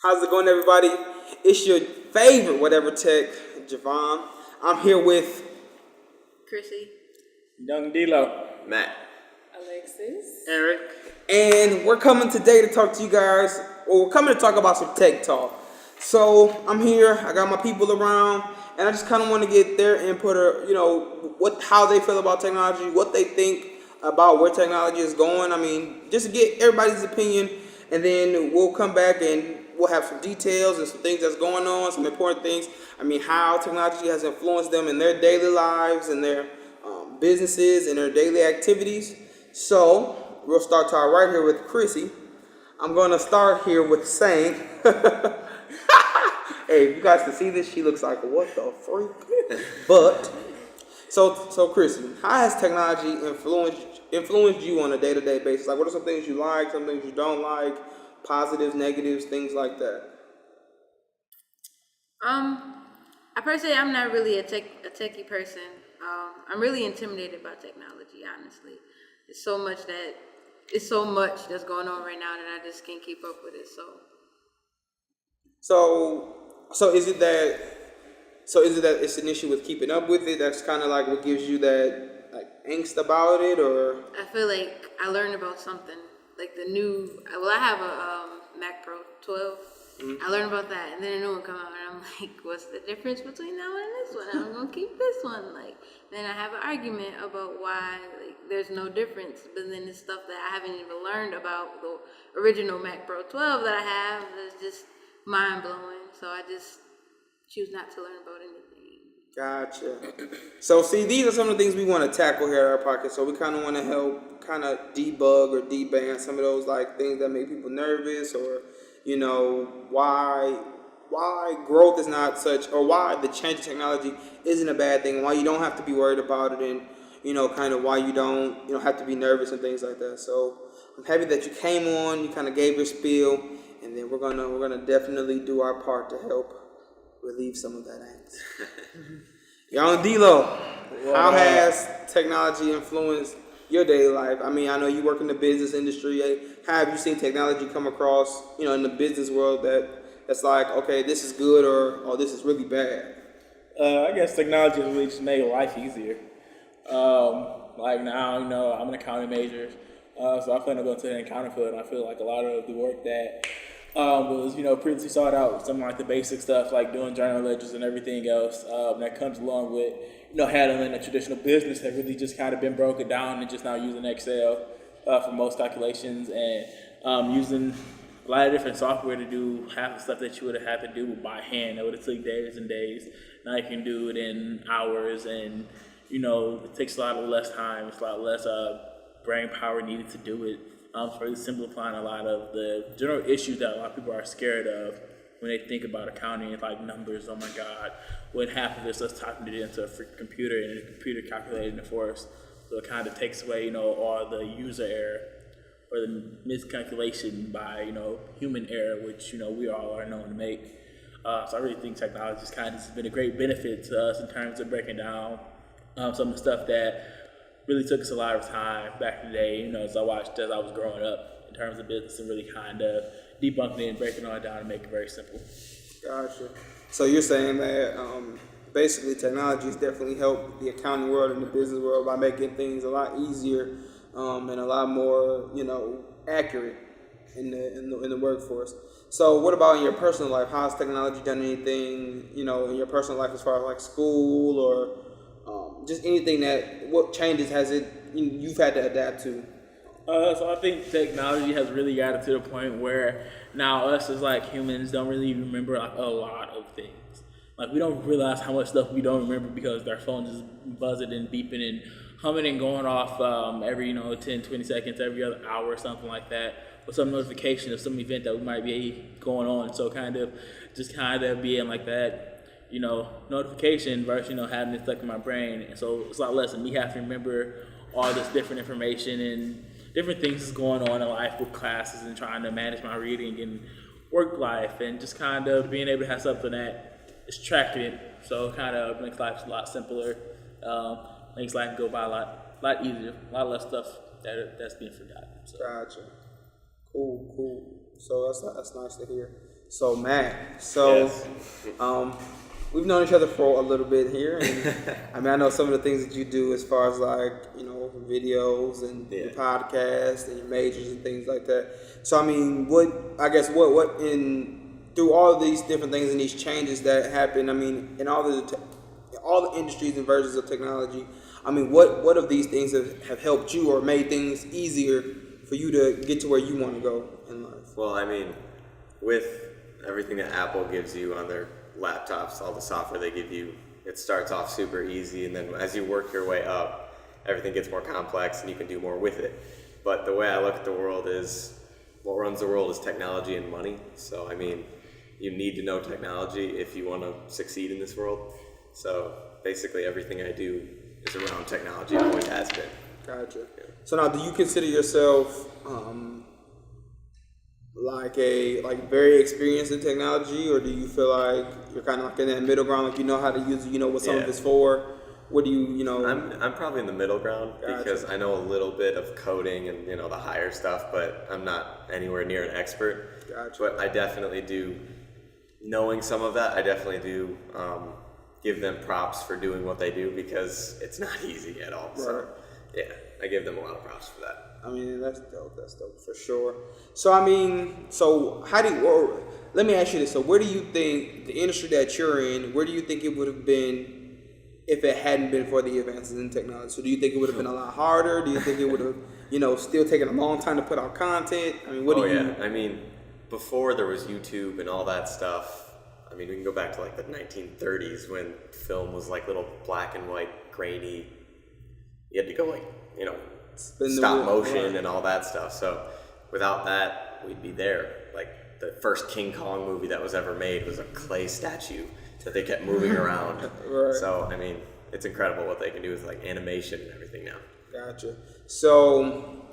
How's it going, everybody? It's your favorite whatever tech, Javon. I'm here with Chrissy. Young D-Lo. Matt. Alexis. Eric. and we're coming today to talk to you guys, or we're coming to talk about some tech talk. So I'm here, I got my people around, and I just kind of want to get their input, or how they feel about technology, what they think about where technology is going. I mean, just to get everybody's opinion, and then we'll come back and we'll have some details and some things that's going on, some important things. I mean, how technology has influenced them in their daily lives and their businesses and their daily activities. So we'll start to our right here with Chrissy. I'm going to start here with saying, hey, if you guys can see this, she looks like, what the freak? But, so Chrissy, how has technology influenced you on a day-to-day basis? Like, what are some things you like, some things you don't like, positives, negatives, things like that? I personally, I'm not really a techie person. I'm really intimidated by technology, honestly. It's so much that's going on right now that I just can't keep up with it. So is it that it's an issue with keeping up with it? That's kind of like what gives you that like angst about it, or? I feel like I learned about something like I have a Mac Pro 12. I learned about that, and then a new one come out, and I'm like, what's the difference between that one and this one? I'm gonna keep this one. Like, then I have an argument about why there's no difference, but then it's stuff that I haven't even learned about the original Mac Pro 12 that I have that's just mind blowing. So I just choose not to learn about anything. Gotcha. So see, these are some of the things we want to tackle here at our podcast. So we kind of want to help kind of debug or deband some of those like things that make people nervous, or why growth is not such, or why the change of technology isn't a bad thing, why you don't have to be worried about it, and kind of why you don't have to be nervous and things like that. So I'm happy that you came on, you kind of gave your spiel, and then we're gonna definitely do our part to help relieve some of that angst. Young D-Lo, how has technology influenced your daily life? I mean, I know you work in the business industry. How have you seen technology come across, in the business world that's like, okay, this is good, or this is really bad? I guess technology has really just made life easier. Like now, I'm an accounting major, so I plan to go to the accounting field, and I feel like a lot of the work that was, previously sought out, some like the basic stuff like doing journal ledgers and everything else that comes along with, handling a traditional business have really just kind of been broken down and just now using Excel for most calculations, and using a lot of different software to do half the stuff that you would have had to do by hand. That would have took days and days. Now you can do it in hours, and it takes a lot less time. It's a lot less brain power needed to do it. It's really simplifying a lot of the general issues that a lot of people are scared of when they think about accounting, like numbers. Oh my God, what half of this us typing it into a freaking computer and the computer calculating it for us. So it kind of takes away, all the user error or the miscalculation by, human error, which, we all are known to make. So I really think technology has kind of just been a great benefit to us in terms of breaking down some of the stuff that really took us a lot of time back in the day, as I was growing up in terms of business, and really kind of debunking it and breaking it all down and making it very simple. Gotcha. So you're saying that basically technology has definitely helped the accounting world and the business world by making things a lot easier and a lot more, accurate in the workforce. So what about in your personal life? How has technology done anything, in your personal life as far as like school, or just anything what changes has you've had to adapt to? So I think technology has really gotten to the point where now us as like humans don't really remember like a lot of things. Like we don't realize how much stuff we don't remember because our phone just buzzing and beeping and humming and going off every 10, 20 seconds, every other hour or something like that, with some notification of some event that we might be going on. So kind of being like that, notification versus, having it stuck in my brain. And so it's a lot less than me having to remember all this different information and different things that's going on in life with classes and trying to manage my reading and work life, and just kind of being able to have something that is tracking it. So it kind of makes life a lot simpler, makes life go by a lot easier, a lot less stuff that's being forgotten. So. Gotcha. Cool. So that's nice to hear. So Matt, so Yes. we've known each other for a little bit here, and I mean I know some of the things that you do as far as like videos and your podcast and your majors and things like that. So I mean, what in through all of these different things and these changes that happen, I mean, in all the industries and versions of technology, I mean, what of these things have helped you or made things easier for you to get to where you want to go in life? Well, I mean, with everything that Apple gives you on their laptops, all the software they give you, it starts off super easy, and then as you work your way up, everything gets more complex and you can do more with it. But the way I look at the world is, what runs the world is technology and money. So, I mean, you need to know technology if you want to succeed in this world. So, basically everything I do is around technology, it always has been. Gotcha. So now, do you consider yourself like very experienced in technology, or do you feel like you're kind of like in that middle ground, like you know how to use it, you know what some of it's for? What do you know? I'm probably in the middle ground because I know a little bit of coding and the higher stuff, but I'm not anywhere near an expert. Gotcha. But I definitely do, knowing some of that, I definitely do give them props for doing what they do because it's not easy at all. Right. So yeah, I give them a lot of props for that. I mean, that's dope. That's dope for sure. So, I mean, let me ask you this. So, where do you think the industry that you're in, where do you think it would have been if it hadn't been for the advances in technology? So, do you think it would have been a lot harder? Do you think it would have, still taken a long time to put out content? I mean, I mean, before there was YouTube and all that stuff, I mean, we can go back to like the 1930s when film was like little black and white, grainy. You had to go stop motion and all that stuff. So without that, we'd be there. Like the first King Kong movie that was ever made was a clay statue that they kept moving around. Right. So, I mean, it's incredible what they can do with like animation and everything now. Gotcha. So,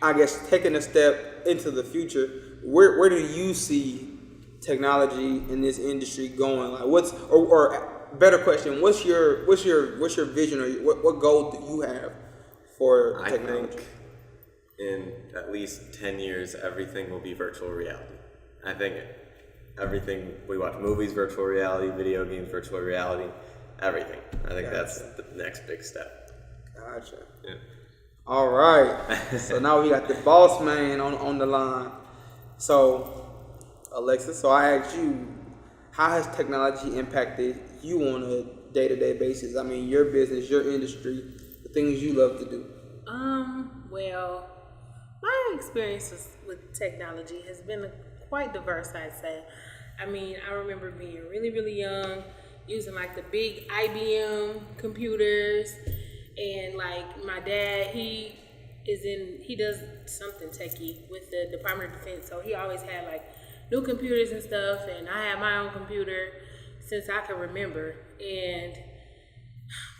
I guess taking a step into the future, where do you see technology in this industry going? Like, or better question, what's your vision, or what goal do you have for technology? I think in at least 10 years, everything will be virtual reality. I think everything we watch, movies, virtual reality, video games, virtual reality, everything. I think that's the next big step. Gotcha. Yeah. All right. So now we got the boss man on the line. So, Alexa, so I asked you, how has technology impacted you on a day-to-day basis? I mean, your business, your industry, the things you love to do. Well, my experiences with technology has been quite diverse, I'd say. I mean, I remember being really, really young, using like the big IBM computers, and like my dad, he does something techie with the Department of Defense, so he always had like new computers and stuff, and I had my own computer since I can remember, and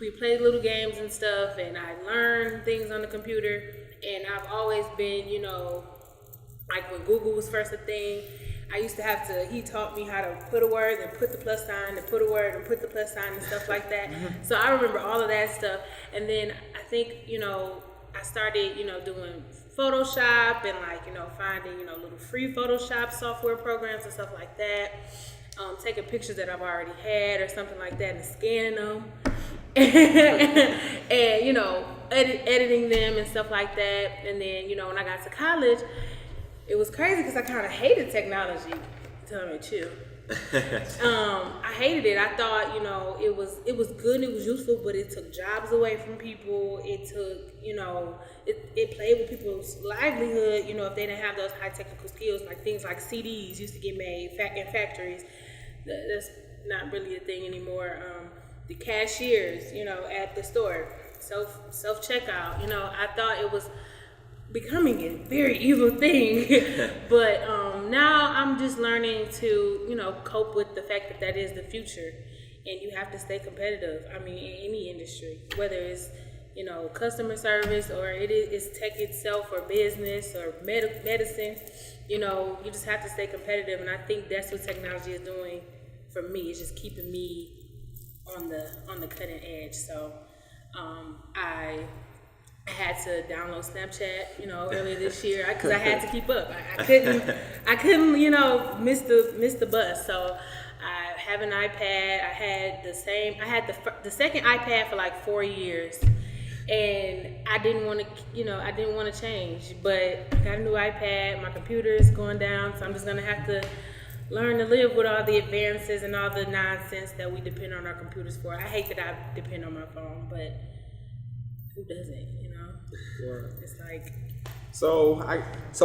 we played little games and stuff, and I learned things on the computer, and I've always been, like when Google was first a thing, I used to he taught me how to put a word and put the plus sign and put a word and put the plus sign and stuff like that. So I remember all of that stuff. And then I think, I started, doing Photoshop and like, finding, little free Photoshop software programs and stuff like that. Taking pictures that I've already had or something like that and scanning them. And, editing them and stuff like that. And then, when I got to college, it was crazy because I kind of hated technology, to tell me the truth. I hated it. I thought, it was good and it was useful, but it took jobs away from people. It took, it played with people's livelihood, if they didn't have those high technical skills, like things like CDs used to get made in factories. That's not really a thing anymore. The cashiers, at the store, self-checkout, I thought it was becoming a very evil thing. But now I'm just learning to, cope with the fact that is the future. And you have to stay competitive. I mean, in any industry, whether it's, customer service or it's tech itself or business or medicine, you just have to stay competitive. And I think that's what technology is doing for me. It's just keeping me on the cutting edge. So I had to download Snapchat, earlier this year because I had to keep up. I I couldn't, miss the bus. So I have an iPad. I had the second iPad for like 4 years, and I didn't want to change. But I got a new iPad. My computer is going down, so I'm just gonna have to learn to live with all the advances and all the nonsense that we depend on our computers for. I hate that I depend on my phone, but who doesn't? Sure. It's like. So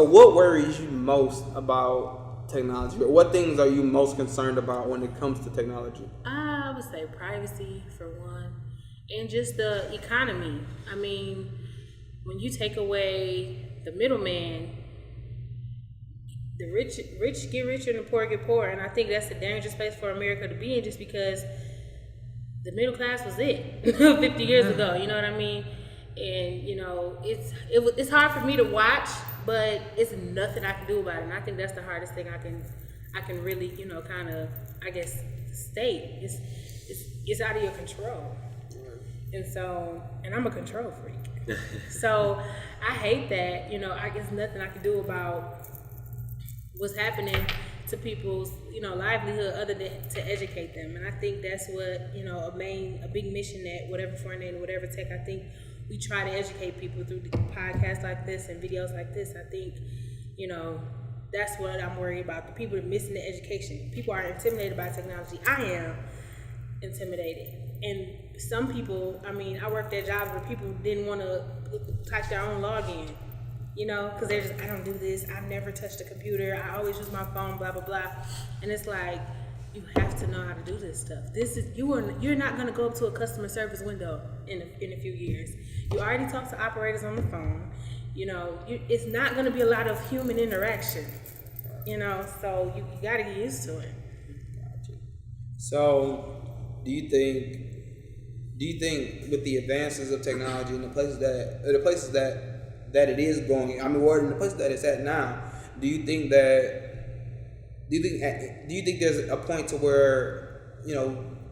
what worries you most about technology, or what things are you most concerned about when it comes to technology? I would say privacy for one, and just the economy. I mean, when you take away the middleman, the rich get richer and the poor get poorer, and I think that's a dangerous place for America to be in, just because the middle class was it 50 years ago. You know what I mean? And it's hard for me to watch, but it's nothing I can do about it. And I think that's the hardest thing I can really kind of, I guess, state. It's out of your control. And I'm a control freak. So I hate that. I guess nothing I can do about what's happening to people's livelihood other than to educate them. And I think that's what a big mission that whatever front end, whatever tech, I think we try to educate people through podcasts like this and videos like this. I think that's what I'm worried about. The people are missing the education. People are intimidated by technology. I am intimidated. And some people, I worked at jobs where people didn't want to type their own login, because they're just, I don't do this. I've never touched a computer. I always use my phone, blah, blah, blah. And it's like, you have to know how to do this stuff. You're not going to go up to a customer service window in a few years. You already talk to operators on the phone. It's not going to be a lot of human interaction. So you got to get used to it. So, do you think with the advances of technology and the places that it is going, or in the places that it's at now, do you think there's a point to where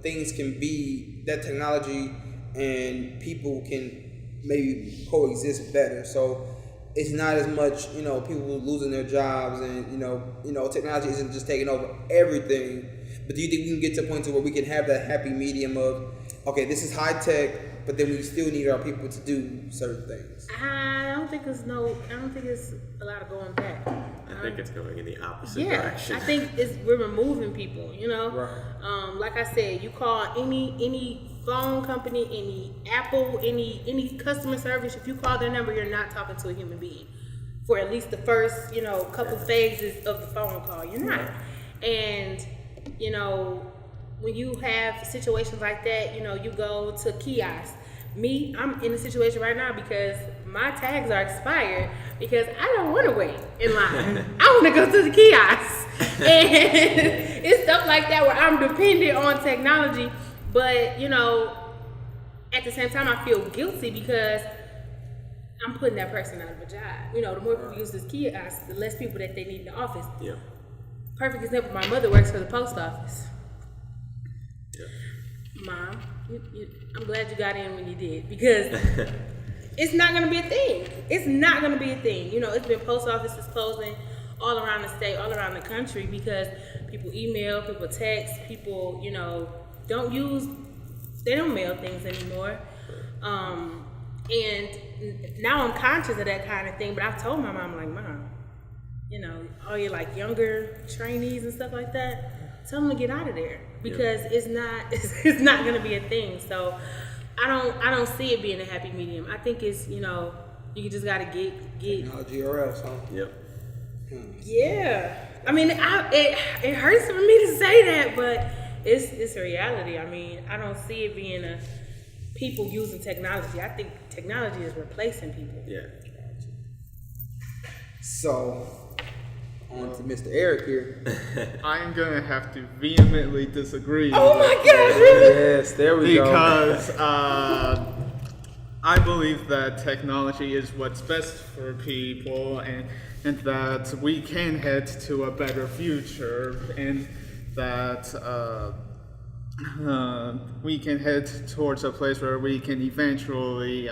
things can be that technology and people can maybe coexist better? So it's not as much people losing their jobs, and technology isn't just taking over everything. But do you think we can get to a point to where we can have that happy medium of, okay, this is high tech, but then we still need our people to do certain things? I don't think it's a lot of going back. I think it's going in the opposite Yeah, direction. I think we're removing people. Right. Like I said, you call any phone company, any Apple, any customer service. If you call their number, you're not talking to a human being for at least the first couple phases of the phone call. You're not, and when you have situations like that, you go to kiosks. I'm in a situation right now because my tags are expired because I don't want to wait in line. I want to go to the kiosk. And it's stuff like that where I'm dependent on technology. But, at the same time, I feel guilty because I'm putting that person out of a job. The more people use this kiosk, the less people that they need in the office. Yeah. Perfect example, my mother works for the post office. Yeah. Mom, I'm glad you got in when you did, because it's not going to be a thing. It's not going to be a thing. It's been post offices closing all around the state, all around the country, because people email, people text, people, they don't mail things anymore. And now I'm conscious of that kind of thing, but I told my mom, like, Mom, all your younger trainees and stuff like that, tell them to get out of there, because it's not going to be a thing. So I don't see it being a happy medium. I think it's you just got to get Technology or else, huh? Yep. Yeah. It hurts for me to say that, but it's a reality. I don't see it being a people using technology. I think technology is replacing people. Yeah. So, on to Mr. Eric here. I'm gonna have to vehemently disagree. Oh my with God! Really? Yes, there we go. because I believe that technology is what's best for people, and that we can head to a better future, and that we can head towards a place where we can eventually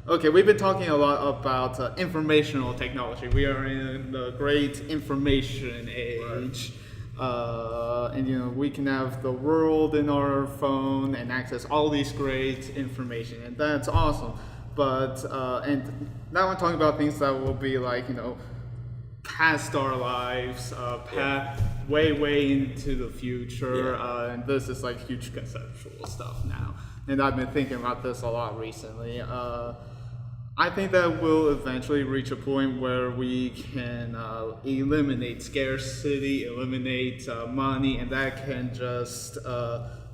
Okay, we've been talking a lot about informational technology. We are in the great information age. And we can have the world in our phone and access all these great information, and that's awesome. But and now I'm talking about things that will be like past our lives, way into the future, and this is like huge conceptual stuff now. And I've been thinking about this a lot recently. I think that we'll eventually reach a point where we can eliminate scarcity, eliminate money, and that can just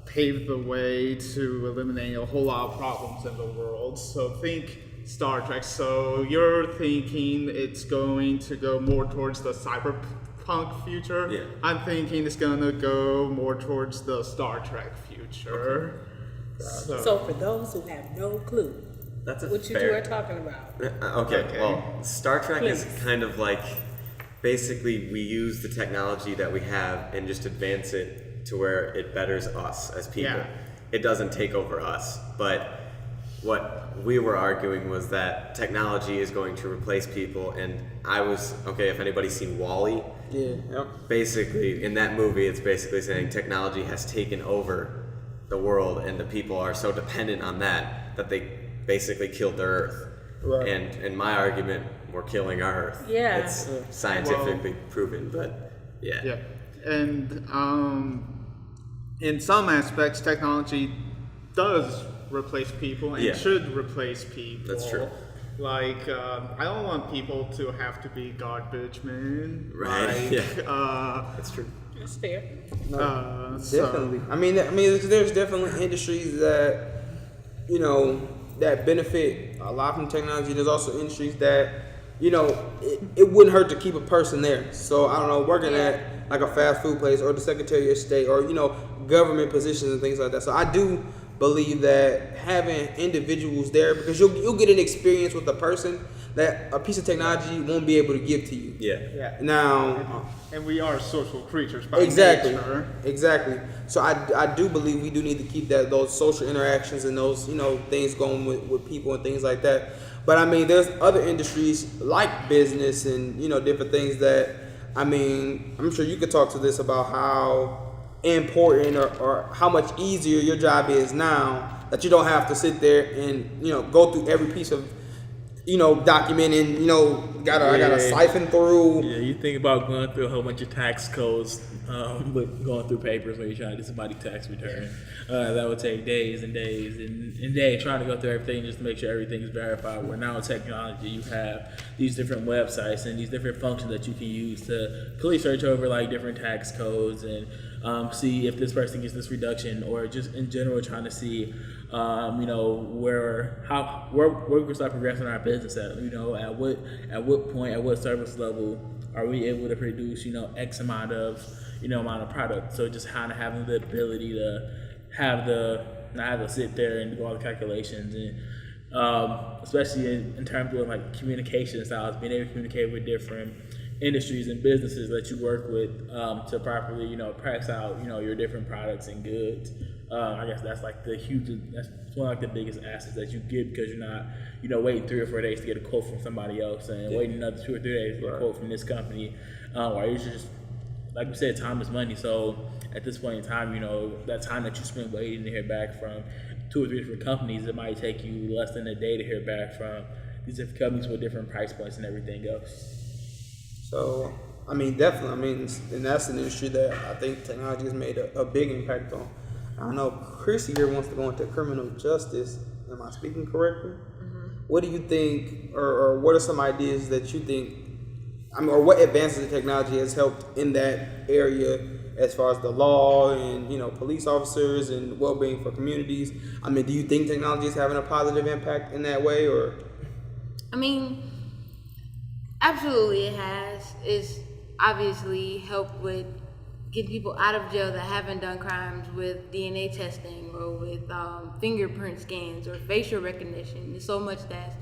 pave the way to eliminating a whole lot of problems in the world. So think Star Trek. So you're thinking it's going to go more towards the cyberpunk future. Yeah. I'm thinking it's going to go more towards the Star Trek future. Okay. So for those who have no clue, That's what you two are talking about. Okay, well, Star Trek is kind of like basically we use the technology that we have and just advance it to where it betters us as people. Yeah. It doesn't take over us. But what we were arguing was that technology is going to replace people, and if anybody's seen Wall-E, basically in that movie it's basically saying technology has taken over the world and the people are so dependent on that they basically killed the Earth. Right. And my argument, we're killing our Earth. Yeah. It's scientifically proven, but yeah. Yeah. And in some aspects, technology does replace people and should replace people. That's true. Like, I don't want people to have to be garbage men. Right. Like, That's true. That's fair. Definitely. I mean, there's definitely industries that that benefit a lot from technology. There's also industries that it wouldn't hurt to keep a person there. So I don't know, working at like a fast food place or the Secretary of State or government positions and things like that. So I do believe that having individuals there, because you'll get an experience with a person that a piece of technology won't be able to give to you. Yeah. Now, and we are social creatures by nature. Exactly. So I do believe we do need to keep those social interactions and those things going with people and things like that. But I mean, there's other industries like business and different things that I'm sure you could talk to this about how important or how much easier your job is now that you don't have to sit there and go through every piece of documenting, I gotta siphon through. Yeah, you think about going through a whole bunch of tax codes, but going through papers when you're trying to do somebody's tax return. That would take days and days and days trying to go through everything just to make sure everything's verified. Where now with technology, you have these different websites and these different functions that you can use to quickly search over like different tax codes and see if this person gets this reduction, or just in general trying to see where we can start progressing our business at. At what point, at what service level are we able to produce X amount of product. So just kind of having the ability to not have to sit there and do all the calculations, and especially in terms of like communication styles, being able to communicate with different industries and businesses that you work with to properly price out your different products and goods. I guess that's like that's one of like the biggest assets that you get, because you're not waiting 3 or 4 days to get a quote from somebody else and waiting another 2 or 3 days to get a quote from this company, or you just, like we said, time is money. So at this point in time, that time that you spend waiting to hear back from 2 or 3 different companies, it might take you less than a day to hear back from these different companies with different price points and everything else. So, definitely. And that's an industry that I think technology has made a big impact on. I know Chrissy here wants to go into criminal justice. Am I speaking correctly? Mm-hmm. What do you think, or what are some ideas that you think, or what advances in technology has helped in that area as far as the law and, police officers and well-being for communities? Do you think technology is having a positive impact in that way, or? Absolutely it has. It's obviously helped with getting people out of jail that haven't done crimes with DNA testing or with fingerprint scans or facial recognition. There's so much that's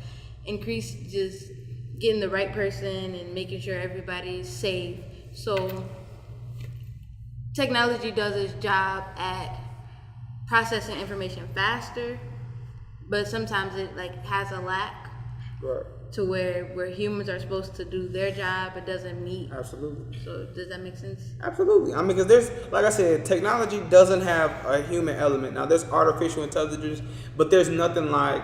increased just getting the right person and making sure everybody's safe. So technology does its job at processing information faster, but sometimes it like has a lack Right. to where humans are supposed to do their job, it doesn't meet. Absolutely. So does that make sense? Absolutely. I mean, because there's, like I said, technology doesn't have a human element. Now, there's artificial intelligence, but there's nothing like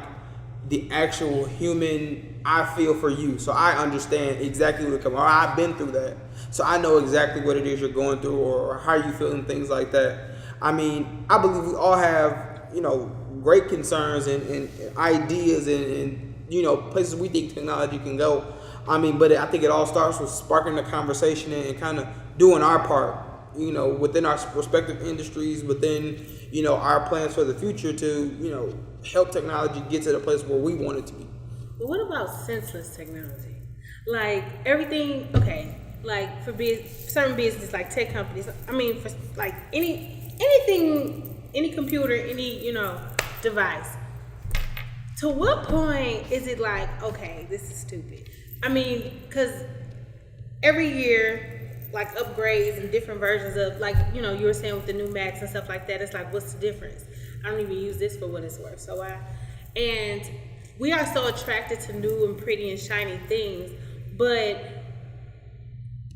the actual human I feel for you. So I understand exactly what comes. Or I've been through that. So I know exactly what it is you're going through or how you feel and things like that. I mean, I believe we all have, great concerns and ideas and places we think technology can go. I mean, but I think it all starts with sparking the conversation and kind of doing our part, within our respective industries, within, our plans for the future to, help technology get to the place where we want it to be. But what about senseless technology? Like everything, okay, like for certain businesses, like tech companies, I mean, for like anything, any computer, any, device. To what point is it like, okay, this is stupid? I mean, because every year, like upgrades and different versions of, like, you were saying with the new Macs and stuff like that, it's like, what's the difference? I don't even use this for what it's worth. And we are so attracted to new and pretty and shiny things, but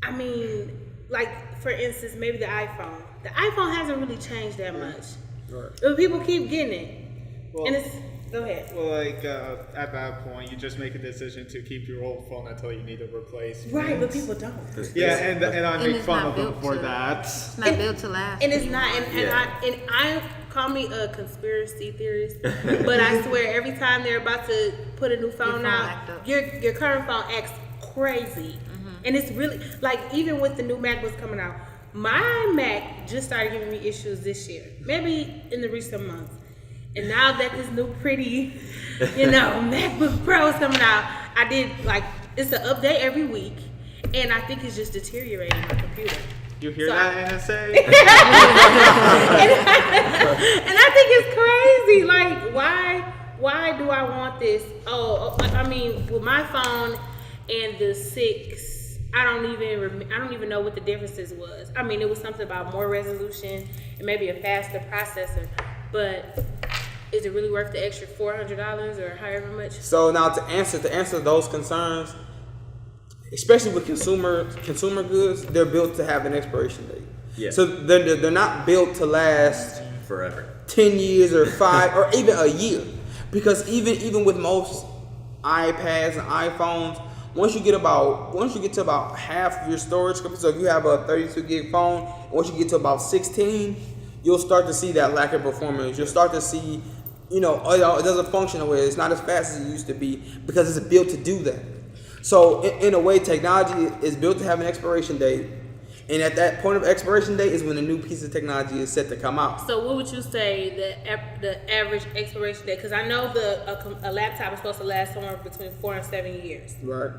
I mean, like for instance, maybe the iPhone. The iPhone hasn't really changed that much, Right. but people keep getting it, Well, and it's. Go ahead. Well, at that point, you just make a decision to keep your old phone until you need to replace. Right, but people don't. Yeah, and I And make it's fun not of them built for to- that. It's not built to last. And it's not, and Yeah. I call me a conspiracy theorist, but I swear every time they're about to put a new phone phone act out, up. your current phone acts crazy, and it's really like even with the new MacBooks coming out, my Mac just started giving me issues this year, maybe in the recent months, and now that this new pretty, MacBook Pro is coming out, I did like it's an update every week, and I think it's just deteriorating my computer. You hear So that, NSA? And I think it's crazy. Like, why do I want this? I mean, with my phone and the 6, I don't even know what the differences was. I mean, it was something about more resolution and maybe a faster processor. But is it really worth the extra $400 or however much? So now to answer those concerns, especially with consumer goods, they're built to have an expiration date. Yeah. So they're not built to last Forever. 10 years or 5 or even a year, because even with most iPads and iPhones, once you get to about half your storage, so if you have a 32 gig phone, once you get to about 16, you'll start to see that lack of performance. You'll start to see, it doesn't function the way it's not as fast as it used to be because it's built to do that. So in a way, technology is built to have an expiration date, and at that point of expiration date is when a new piece of technology is set to come out. So what would you say the average expiration date? Because I know a laptop is supposed to last somewhere between 4 and 7 years. Right.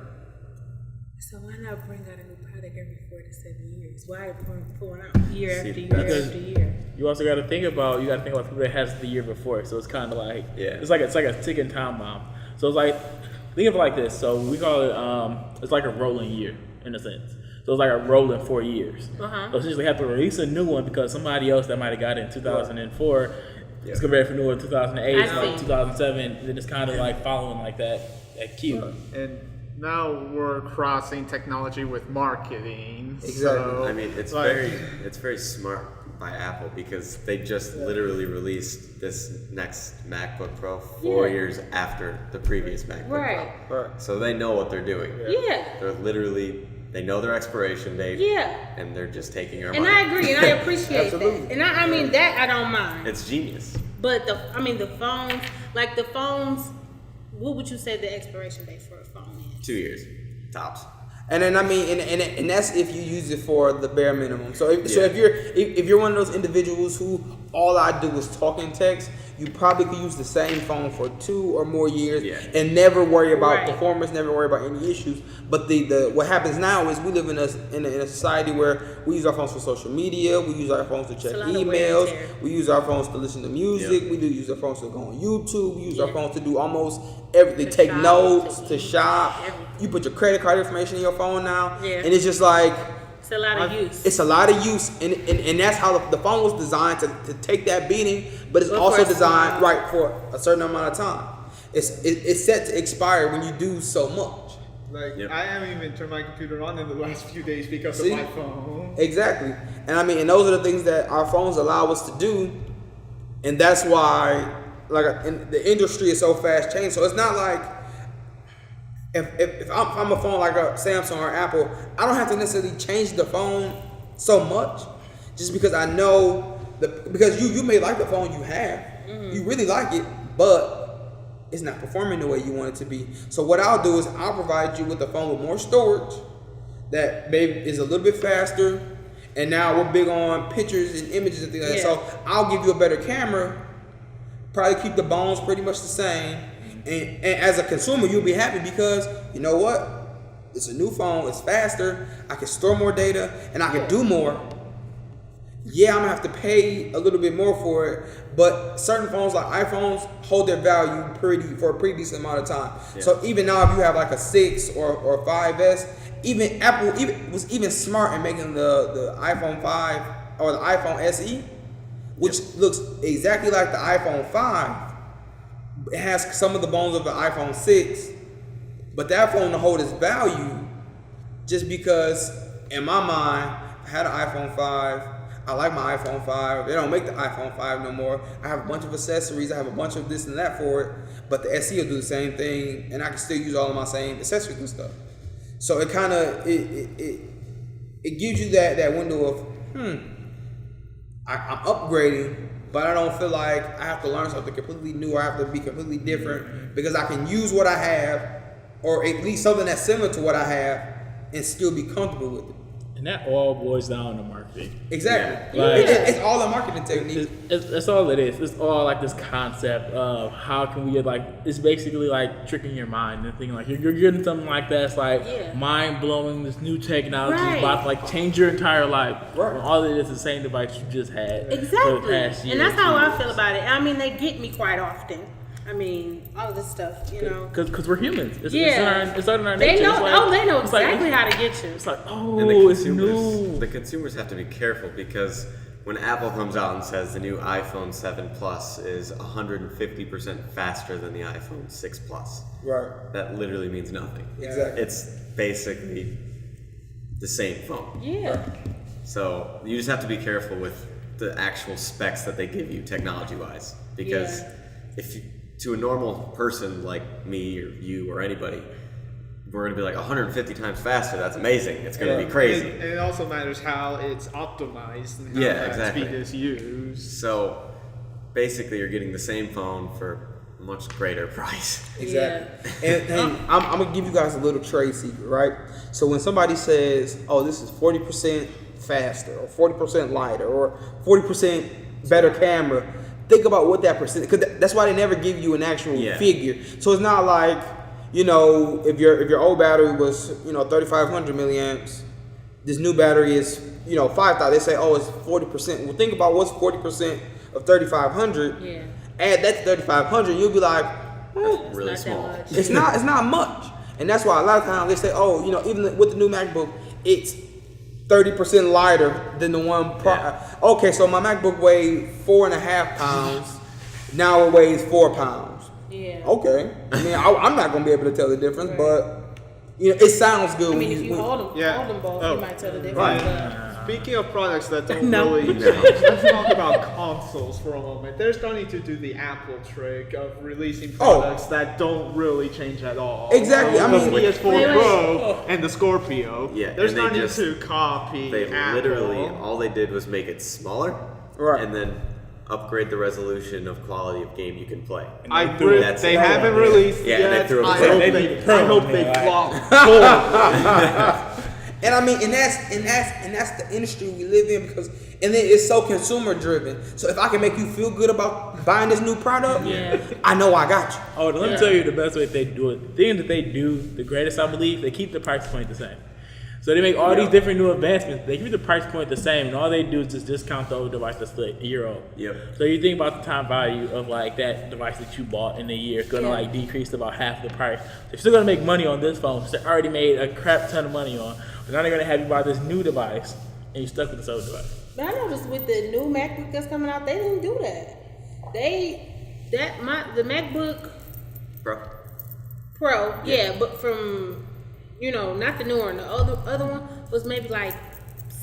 So why not bring out a new product every 4 to 7 years? Why pull one out year after year because- after year? You also got to think about people that has the year before. So it's kind of like it's like a ticking time bomb. So it's like think of it like this. So we call it it's like a rolling year in a sense. So it's like a rolling 4 years. So essentially, have to release a new one because somebody else that might have got it in 2004 is gonna be ready for new one in 2008, I see. 2007. Then it's kind of like following like that queue. And now we're crossing technology with marketing. Exactly. So, I mean, it's like, very smart by Apple because they just literally released this next MacBook Pro 4 Yeah. years after the previous MacBook Right. Pro. Right. So they know what they're doing. Yeah. They know their expiration date. Yeah. And they're just taking our And money. I agree, and I appreciate Absolutely. that. And I mean that I don't mind. It's genius. But the phones, what would you say the expiration date for a phone is? 2 years, tops. And then I mean, and that's if you use it for the bare minimum. So if Yeah. if you're one of those individuals who all I do is talk and text, you probably could use the same phone for 2 or more years and never worry about Right. performance, never worry about any issues. But the what happens now is we live in a society where we use our phones for social media, we use our phones to check It's a lot of wear and emails, tear. we use our phones to listen to music, Yeah. we do use our phones to go on YouTube, we use our Yeah. phones to do almost everything, To take shop, notes, to to eat, shop. everything. You put your credit card information in your phone now, Yeah. and it's just like It's a lot of use. It's a lot of use, and that's how the phone was designed to take that beating, but it's But also for a designed small- right for a certain amount of time. It's set to expire when you do so much. Like, Yep. I haven't even turned my computer on in the last few days because See? of my phone. Exactly, and I mean, and those are the things that our phones allow us to do, and that's why, like, the industry is so fast changing. So it's not like if I'm a phone like a Samsung or Apple, I don't have to necessarily change the phone so much, just because I know because you may like the phone you have, you really like it, but it's not performing the way you want it to be. So what I'll do is I'll provide you with a phone with more storage that maybe is a little bit faster. And now we're big on pictures and images and things like that. Yeah. So I'll give you a better camera, probably keep the bones pretty much the same. And as a consumer, you'll be happy because you know what? It's a new phone, it's faster, I can store more data, and I can do more. Yeah, I'm gonna have to pay a little bit more for it, but certain phones like iPhones hold their value for a pretty decent amount of time. Yeah. So even now, if you have like a 6 or 5S, even Apple was smart in making the iPhone 5 or the iPhone SE, which looks exactly like the iPhone 5. It has some of the bones of the iPhone 6, but that phone will hold its value just because, in my mind, I had an iPhone 5. I like my iPhone 5. They don't make the iPhone 5 no more. I have a bunch of accessories. I have a bunch of this and that for it. But the SE will do the same thing, and I can still use all of my same accessories and stuff. So it kind of it gives you that window of I'm upgrading, but I don't feel like I have to learn something completely new or I have to be completely different because I can use what I have, or at least something that's similar to what I have, and still be comfortable with it. And that all boils down to marketing. Exactly. Yeah. Like- It's all a marketing technique. That's all it is. It's all like this concept of how can we it's basically like tricking your mind and thinking like you're getting something like that. It's like mind blowing. This new technology is about to like change your entire life. Right. When all it is the same device you just had for the Exactly. past year. And that's how I feel about it. I mean, they get me quite often. I mean, all of this stuff, you know. Because we're humans. It's Yeah. it's in our They nature. know. It's like- Oh, they know it's like- exactly how to get you. It's like, And it's new. the consumers have to be careful because when Apple comes out and says the new iPhone 7 Plus is 150% faster than the iPhone 6 Plus, Right. that literally means nothing. Exactly. It's basically the same phone. Yeah. So you just have to be careful with the actual specs that they give you technology-wise, because to a normal person like me or you or anybody, we're going to be like 150 times faster. That's amazing. It's going to be crazy. And it also matters how it's optimized and how Yeah, that exactly. speed is used. So basically, you're getting the same phone for a much greater price. Exactly. And I'm gonna give you guys a little trade secret, right? So when somebody says, "Oh, this is 40% faster, or 40% lighter, or 40% better camera," think about what that percent. Because that's why they never give you an actual figure. So it's not like, you know, if your old battery was 3,500 milliamps, this new battery is 5,000. They say, "Oh, it's 40%." Well, think about what's 40% of 3,500. Yeah. Add that to 3,500, you'll be like, It's Really not small. That much. it's not much. And that's why a lot of times they say, oh, even with the new MacBook, it's 30% lighter than the one prior. Okay, so my MacBook weighed 4.5 pounds. Now it weighs 4 pounds. Yeah. Okay. I mean, I'm not going to be able to tell the difference, but it sounds good I mean, when if you hold them, Yeah. hold them both, Oh. you might tell the difference. Right. Speaking of products that don't No. really change, let's talk about consoles for a moment. They're starting to do the Apple trick of releasing products that don't really change at all. Exactly, I The mean- PS4 Wait. Pro and the Scorpio. Yeah, They're and they starting just- to copy They Apple. literally, all they did was make it smaller, Right. and then upgrade the resolution of quality of game you can play. That's They it. haven't released Yeah, and they yet. threw a I pro. hope They they, need a pro I hope in they there, flop. And I mean, and that's the industry we live in, because and then it's so consumer driven. So if I can make you feel good about buying this new product, I know I got you. Oh, let me tell you the best way they do it. The thing that they do, the greatest, I believe, they keep the price point the same. So they make all these different new advancements. They keep the price point the same, and all they do is just discount the old device that's like a year old. Yep. So you think about the time value of like that device that you bought in a year, it's gonna like decrease to about half the price. They're still gonna make money on this phone, because they already made a crap ton of money on. But now they're gonna have you buy this new device, and you're stuck with this old device. But I noticed with the new MacBook that's coming out, they didn't do that. The MacBook Pro, but from not the newer one. The other one was maybe like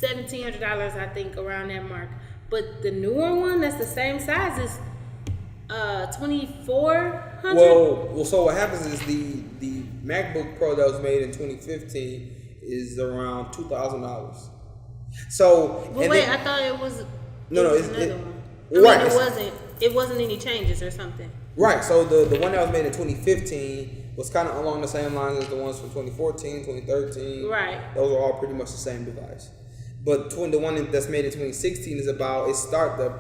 $1,700, I think, around that mark. But the newer one, that's the same size, is $2,400. Well, so what happens is the MacBook Pro that was made in 2015 is around $2,000. So, but wait, I thought it was it's another one. Right, it wasn't any changes or something. Right. So the one that was made in 2015 was kind of along the same lines as the ones from 2014, 2013. Right. Those are all pretty much the same device. But the one that's made in 2016 is the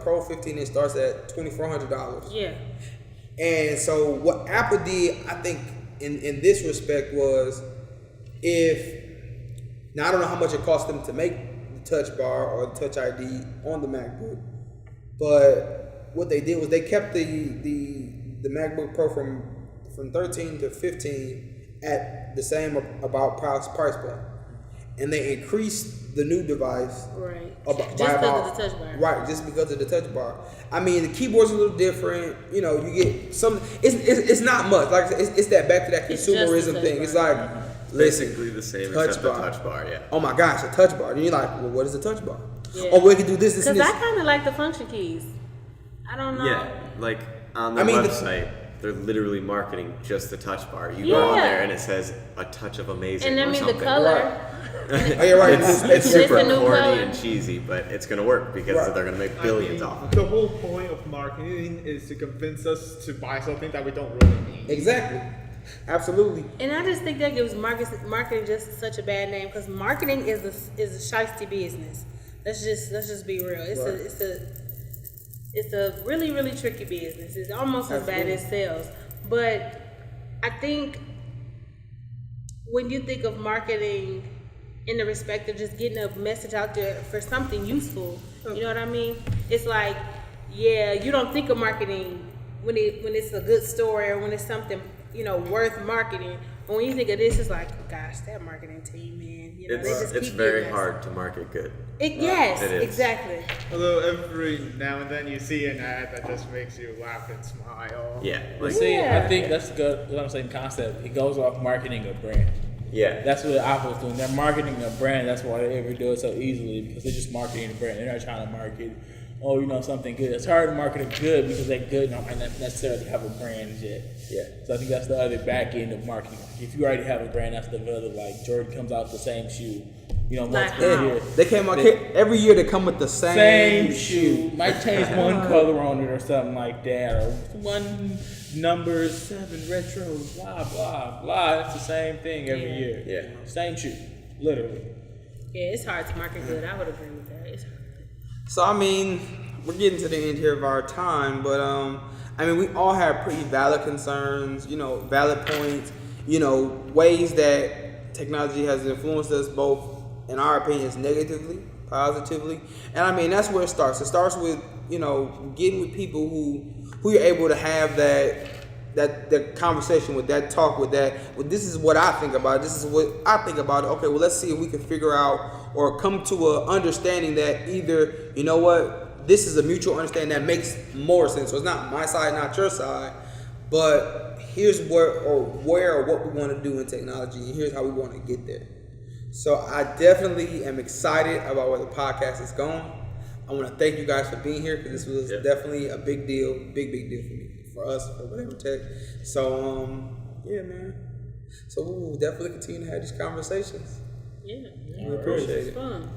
Pro 15 inch starts at $2,400. Yeah. And so what Apple did, I think, in this respect was, now I don't know how much it cost them to make the Touch Bar or the Touch ID on the MacBook, but what they did was they kept the MacBook Pro from 13 to 15 at the same about price point, and they increased the new device just because of the Touch Bar. Right, just because of the Touch Bar. I mean, the keyboard's a little different. You get some. It's not much. Like it's that back to that consumerism thing. It's like basically the same touch except bar. the Touch Bar. Yeah. Oh my gosh, a Touch Bar. And you're like, well, what is a Touch Bar? Yeah. Oh, we can do this, and Because this. I kind of like the function keys. I don't know. Yeah, like on their website, they're literally marketing just the Touch Bar. You go on there and it says a touch of amazing. And I or mean something. the color. Right. Oh, you're right. It's super a new corny color. and cheesy, but it's gonna work because they're gonna make billions off of it. The whole point of marketing is to convince us to buy something that we don't really need. Exactly. Absolutely. And I just think that gives marketing just such a bad name, because marketing is a shiesty business. Let's just be real. It's a really, really tricky business. It's almost as bad as sales. But I think when you think of marketing in the respect of just getting a message out there for something useful, you know what I mean? It's like, you don't think of marketing when it's a good story or when it's something worth marketing. But when you think of this, it's like, gosh, that marketing team, man. It's very hard to market good. Yes, it is. exactly. Although every now and then you see an ad that just makes you laugh and smile. Yeah. But see, I think that's good. What I'm saying, concept. It goes off marketing a brand. Yeah. That's what Apple's doing. They're marketing a brand. That's why they ever do it so easily, because they're just marketing a brand. They're not trying to market, something good. It's hard to market a good because that good might not necessarily have a brand yet. Yeah. So I think that's the other back end of marketing. If you already have a brand that's developed, like Jordan comes out with the same shoe, multiple years. They came out every year. They come with the same shoe. Might change one color on it or something like that, or one number 7 retro, blah blah blah. It's the same thing every year. Yeah. Same shoe, literally. Yeah, it's hard to market good. I would agree with that. So I mean, we're getting to the end here of our time, but we all have pretty valid concerns, valid points, ways that technology has influenced us both, in our opinions, negatively, positively, and that's where it starts. It starts with getting with people who you're able to have that conversation with, that talk with, this is what I think about it. This is what I think about it. Okay, well, let's see if we can figure out or come to a understanding that either, this is a mutual understanding that makes more sense. So it's not my side, not your side, but here's where or what we want to do in technology, and here's how we want to get there. So I definitely am excited about where the podcast is going. I want to thank you guys for being here, because this was definitely a big deal for me, for us, for whatever tech. So, man. So we will definitely continue to have these conversations. Yeah. We appreciate it. It's fun.